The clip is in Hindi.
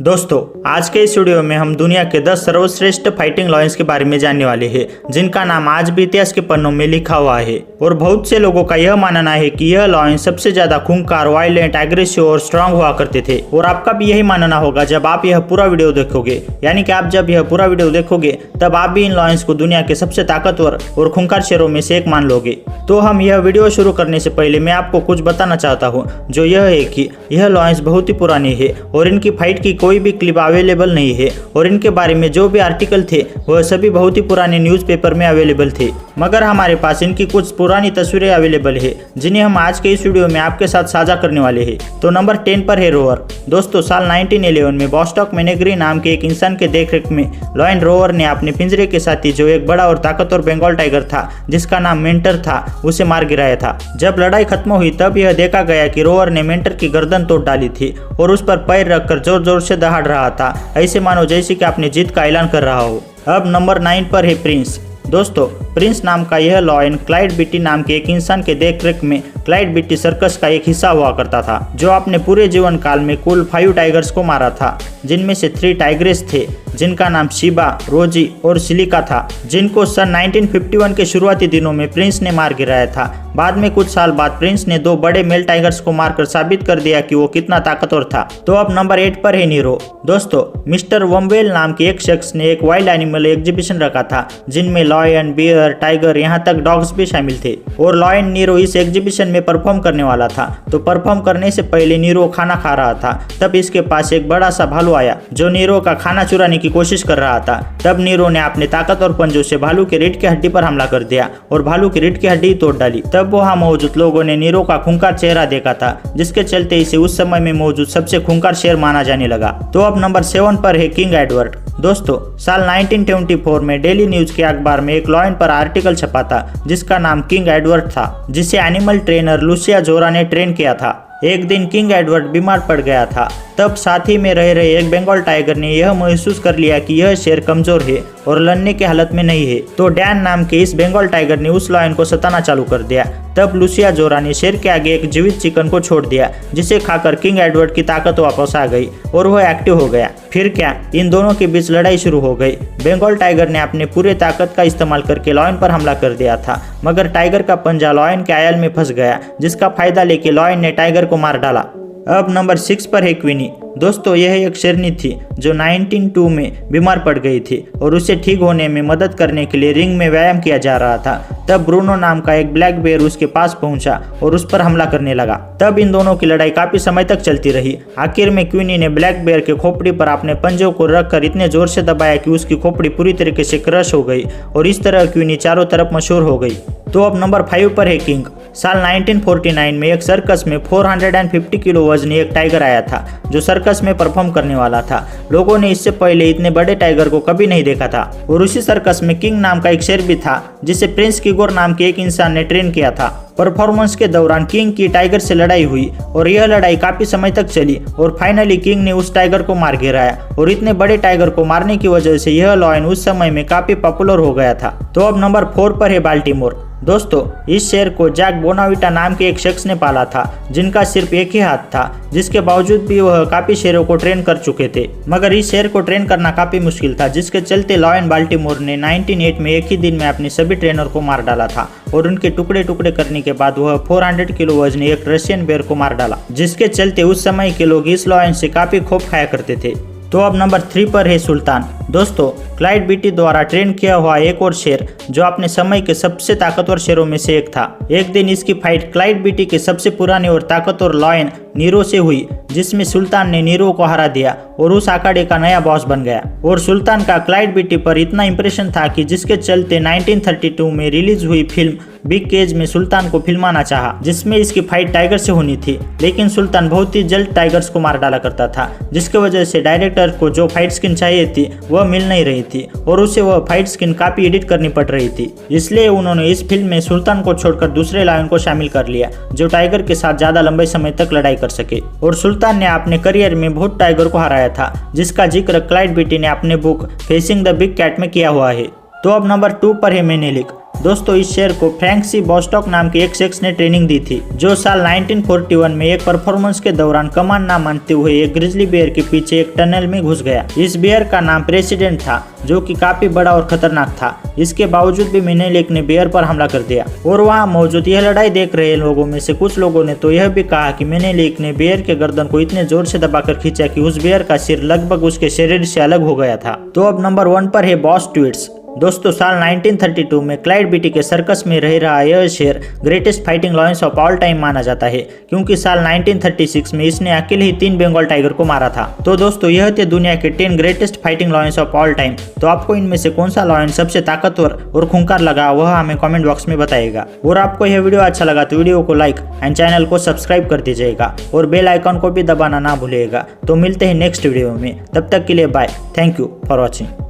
दोस्तों, आज के इस वीडियो में हम दुनिया के 10 सर्वश्रेष्ठ फाइटिंग लॉयंस के बारे में जानने वाले हैं, जिनका नाम आज भी इतिहास के पन्नों में लिखा हुआ है। और बहुत से लोगों का यह मानना है कि यह लॉयंस सबसे ज्यादा खूंखार, वायलेंट, एग्रेसिव और स्ट्रांग हुआ करते थे। और आपका भी यही मानना होगा जब आप यह पूरा वीडियो देखोगे। यानी कि आप जब यह पूरा वीडियो देखोगे तब आप भी इन लॉयंस को दुनिया के सबसे ताकतवर और खूंखार शेरों में से एक मान लोगे। तो हम यह वीडियो शुरू करने से पहले मैं आपको कुछ बताना चाहता हूँ, जो यह है कि यह लॉयंस बहुत ही पुराने है और इनकी फाइट की कोई भी क्लिप अवेलेबल नहीं है। और इनके बारे में जो भी आर्टिकल थे वह सभी बहुत ही पुराने न्यूज़पेपर में अवेलेबल थे। मगर हमारे पास इनकी कुछ पुरानी तस्वीरें अवेलेबल है, जिन्हें हम आज के इस वीडियो में आपके साथ साझा करने वाले हैं। तो नंबर 10 पर है रोवर। दोस्तों, साल 1911 में बॉस्टॉक मेनेगरी नाम के एक इंसान के देखरेख में लॉयन रोवर ने अपने पिंजरे के साथी, जो एक बड़ा और ताकतवर बंगाल टाइगर था जिसका नाम मेंटर था, उसे मार गिराया था। जब लड़ाई खत्म हुई तब यह देखा गया कि रोवर ने मेंटर की गर्दन तोड़ डाली थी और उस पर पैर रखकर जोर जोर से दहाड़ रहा था, ऐसे मानो जैसे कि अपनी जीत का ऐलान कर रहा हो। अब नंबर 9 पर है प्रिंस। दोस्तों, प्रिंस नाम का यह लॉयन क्लाइड बीटी नाम के एक इंसान के देखरेख में क्लाइड बीटी सर्कस का एक हिस्सा हुआ करता था, जो अपने पूरे जीवन काल में कुल 5 टाइगर्स को मारा था, जिनमें से 3 टाइग्रेस थे जिनका नाम शिबा, रोजी और सिलिका था, जिनको सन 1951 के शुरुआती दिनों में प्रिंस ने मार गिराया था। बाद में कुछ साल बाद प्रिंस ने 2 बड़े मेल टाइगर्स को मारकर साबित कर दिया कि वो कितना ताकतवर था। तो अब नंबर 8 पर है नीरो। दोस्तों, मिस्टर वम्बेल नाम के एक शख्स ने एक वाइल्ड एनिमल एग्जीबिशन रखा था, जिनमें लॉयन, बियर, टाइगर, यहाँ तक डॉग्स भी शामिल थे। और लॉयन नीरो इस एग्जीबिशन में परफॉर्म करने वाला था। तो परफॉर्म करने से पहले नीरो खाना खा रहा था, तब इसके पास एक बड़ा सा भालू आया जो नीरो का खाना चुराने की कोशिश कर रहा था। तब नीरो ने अपने ताकतवर पंजों से भालू की रीढ़ की हड्डी पर हमला कर दिया और भालू की रीढ़ की हड्डी तोड़ डाली। तब वहां मौजूद लोगों ने नीरो का खूंखार चेहरा देखा था, जिसके चलते इसे उस समय में मौजूद सबसे खूंखार शेर माना जाने लगा। तो अब नंबर 7 पर है किंग एडवर्ड। दोस्तों, साल 1924 में डेली न्यूज के अखबार में एक लॉयन पर आर्टिकल छपा था, जिसका नाम किंग एडवर्ड था, जिसे एनिमल ट्रेनर लुसिया जोरा ने ट्रेन किया था। एक दिन किंग एडवर्ड बीमार पड़ गया था। तब साथी में रह रहे एक बंगाल टाइगर ने यह महसूस कर लिया कि यह शेर कमजोर है और लड़ने की हालत में नहीं है। तो डैन नाम के इस बंगाल टाइगर ने उस लॉयन को सताना चालू कर दिया। तब लुसिया जोरा ने शेर के आगे एक जीवित चिकन को छोड़ दिया, जिसे खाकर किंग एडवर्ड की ताकत वापस आ गई और वह एक्टिव हो गया। फिर क्या, इन दोनों के बीच लड़ाई शुरू हो गई। बंगाल टाइगर ने अपने पूरे ताकत का इस्तेमाल करके लॉयन पर हमला कर दिया था, मगर टाइगर का पंजा लॉयन के आयल में फंस गया, जिसका फायदा लेके लॉयन ने टाइगर को मार डाला। अब नंबर 6 पर है क्वीनी। दोस्तों, यह एक शेरनी थी जो 1902 में बीमार पड़ गई थी और उसे ठीक होने में मदद करने के लिए रिंग में व्यायाम किया जा रहा था। तब ब्रूनो नाम का एक ब्लैक बेयर उसके पास पहुंचा और उस पर हमला करने लगा। तब इन दोनों की लड़ाई काफी समय तक चलती रही। आखिर में क्वीनी ने ब्लैक बेयर के खोपड़ी पर अपने पंजों को रखकर इतने जोर से दबाया कि उसकी खोपड़ी पूरी तरीके से क्रश हो गई और इस तरह क्वीनी चारों तरफ मशहूर हो गई। तो अब नंबर 5 पर है किंग। साल 1949 में एक सर्कस में 450 किलो वजनी एक टाइगर आया था, जो सर्कस में परफॉर्म करने वाला था। लोगों ने इससे पहले इतने बड़े टाइगर को कभी नहीं देखा था। और उसी सर्कस में किंग नाम का एक शेर भी था, जिसे प्रिंस किगोर नाम के एक इंसान ने ट्रेन किया था। परफॉर्मेंस के दौरान किंग की टाइगर से लड़ाई हुई और यह लड़ाई काफी समय तक चली और फाइनली किंग ने उस टाइगर को मार गिराया। और इतने बड़े टाइगर को मारने की वजह से यह लॉयन उस समय में काफी पॉपुलर हो गया था। तो अब नंबर 4 पर है बाल्टीमोर। दोस्तों, इस शेर को जैक बोनाविटा नाम के एक शख्स ने पाला था, जिनका सिर्फ एक ही हाथ था, जिसके बावजूद भी वह काफी शेरों को ट्रेन कर चुके थे। मगर इस शेर को ट्रेन करना काफी मुश्किल था, जिसके चलते लॉयन बाल्टीमोर ने 1908 में एक ही दिन में अपने सभी ट्रेनर को मार डाला था और उनके टुकड़े टुकड़े करने के बाद वह 400 किलो वजनी एक रशियन बेयर को मार डाला, जिसके चलते उस समय के लोग इस लॉयन से काफी खौफ खाया करते थे। तो अब नंबर 3 पर है सुल्तान। दोस्तों, क्लाइड बीटी द्वारा ट्रेन किया हुआ एक और शेर, जो अपने समय के सबसे ताकतवर शेरों में से एक था। एक दिन इसकी फाइट क्लाइड बीटी के सबसे पुराने और ताकतवर लॉयन नीरो से हुई, जिसमें सुल्तान ने नीरो को हरा दिया और उस अखाड़े का नया बॉस बन गया। और सुल्तान का क्लाइड बीटी पर इतना इंप्रेशन था कि जिसके चलते 1932 में रिलीज हुई फिल्म बिग केज में सुल्तान को फिल्माना चाहा, जिसमें इसकी फाइट टाइगर से होनी थी। लेकिन सुल्तान बहुत ही जल्द टाइगर्स को मार डाला करता था, जिसकी वजह से डायरेक्टर को जो फाइट स्किन चाहिए थी वह मिल नहीं रही थी और उसे वह फाइट स्किन काफी एडिट करनी पड़ रही थी। इसलिए उन्होंने इस फिल्म में सुल्तान को छोड़कर दूसरे लायन को शामिल कर लिया, जो टाइगर के साथ ज्यादा लंबे समय तक लड़ाई कर सके। और सुल्तान ने अपने करियर में बहुत टाइगर को हराया था, जिसका जिक्र क्लाइड बीटी ने अपने book Facing the Big Cat में किया हुआ है। तो अब नंबर 2 पर है मेनेलिक। दोस्तों इस शेर को फ्रैंक सी बॉस्टॉक नाम के एक शख्स ने ट्रेनिंग दी थी, जो साल 1941 में एक परफॉर्मेंस के दौरान कमान ना मानते हुए एक ग्रिजली बेयर के पीछे एक टनल में घुस गया। इस बेयर का नाम प्रेसिडेंट था, जो कि काफी बड़ा और खतरनाक था। इसके बावजूद भी मेनेलिक ने बेयर पर हमला कर दिया और वहां मौजूद यह लड़ाई देख रहे लोगों में से कुछ लोगों ने तो यह भी कहा कि मेनेलिक ने बेयर के गर्दन को इतने जोर से दबाकर खींचा कि उस बेयर का सिर लगभग उसके शरीर से अलग हो गया था। तो अब नंबर 1 पर है बॉस ट्वीट्स। दोस्तों साल 1932 में क्लाइड बीटी के सर्कस में रह रहा यह शेर greatest fighting lions of all time माना जाता है, क्योंकि साल 1936 में इसने अकेले ही 3 बंगाल टाइगर को मारा था। तो दोस्तों यह थे दुनिया के 10 greatest fighting lions of all time. तो आपको इनमें से कौन सा लॉयन सबसे ताकतवर और खूंखार लगा वह हमें कमेंट बॉक्स में बताइएगा। और आपको यह वीडियो अच्छा लगा तो वीडियो को लाइक एंड चैनल को सब्सक्राइब कर दीजिएगा और बेल आइकन को भी दबाना ना भूलिएगा। तो मिलते हैं नेक्स्ट वीडियो में, तब तक के लिए bye. Thank you for watching.